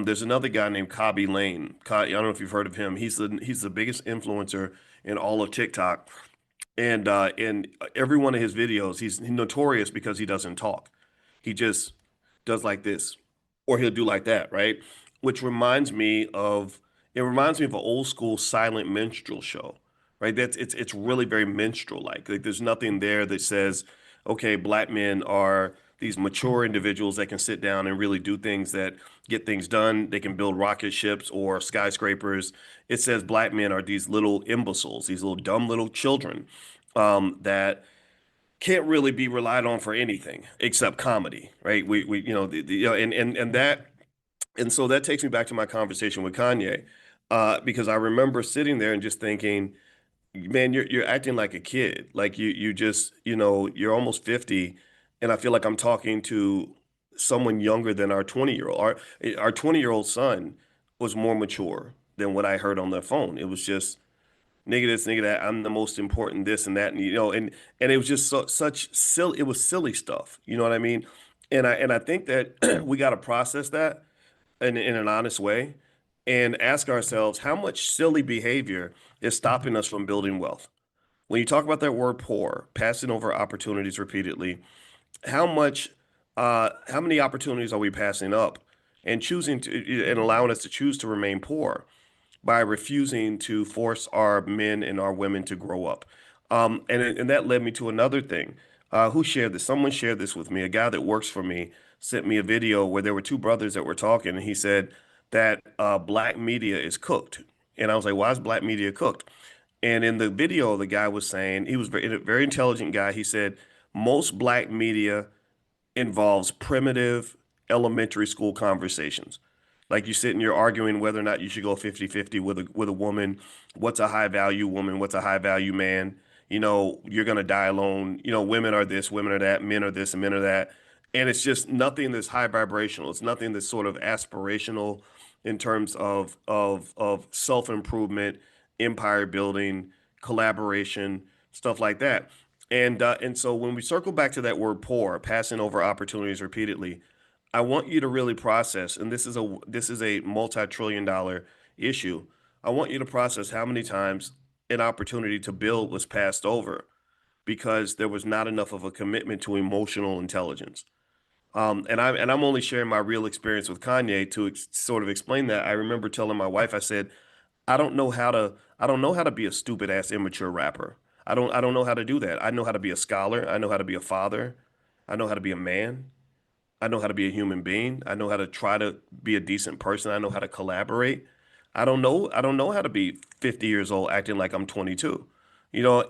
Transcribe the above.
There's another guy named Kabi Lane. I don't know if you've heard of him. He's the biggest influencer in all of TikTok. And in every one of his videos, he's notorious because he doesn't talk. He just does like this, or he'll do like that, right? Which reminds me of an old school silent minstrel show, right? It's really very minstrel like there's nothing there that says, okay, black men are these mature individuals that can sit down and really do things that get things done. They can build rocket ships or skyscrapers. It says black men are these little imbeciles, these little dumb little children that can't really be relied on for anything except comedy, right? We you know you know and that and so that takes me back to my conversation with Kanye, because I remember sitting there and just thinking, man, you're acting like a kid, like you just you're almost 50, and I feel like I'm talking to someone younger than our 20-year-old. Our 20-year-old son was more mature than what I heard on the phone. It was just nigga this, nigga that, I'm the most important this and that, and and it was just such silly, it was silly stuff, you know what I mean? And I think that we got to process that in an honest way and ask ourselves how much silly behavior is stopping us from building wealth. When you talk about that word poor, passing over opportunities repeatedly, how much how many opportunities are we passing up and choosing to and allowing us to choose to remain poor by refusing to force our men and our women to grow up. And that led me to another thing. Who shared this? Someone shared this with me. A guy that works for me sent me a video where there were two brothers that were talking, and he said that black media is cooked. And I was like, why is black media cooked? And in the video, the guy was saying, he was a very intelligent guy. He said, most black media involves primitive elementary school conversations. Like you sit and you're arguing whether or not you should go 50-50 with a woman. What's a high value woman? What's a high value man? You're gonna die alone. Women are this, women are that, men are this, and men are that. And it's just nothing that's high vibrational. It's nothing that's sort of aspirational in terms of self-improvement, empire building, collaboration, stuff like that. And so when we circle back to that word poor, passing over opportunities repeatedly, I want you to really process, and this is a multi-trillion dollar issue. I want you to process how many times an opportunity to build was passed over because there was not enough of a commitment to emotional intelligence. And I'm only sharing my real experience with Kanye to sort of explain that. I remember telling my wife, I said, I don't know how to be a stupid ass immature rapper. I don't know how to do that. I know how to be a scholar. I know how to be a father. I know how to be a man. I know how to be a human being. I know how to try to be a decent person. I know how to collaborate. I don't know how to be 50 years old acting like I'm 22. You know,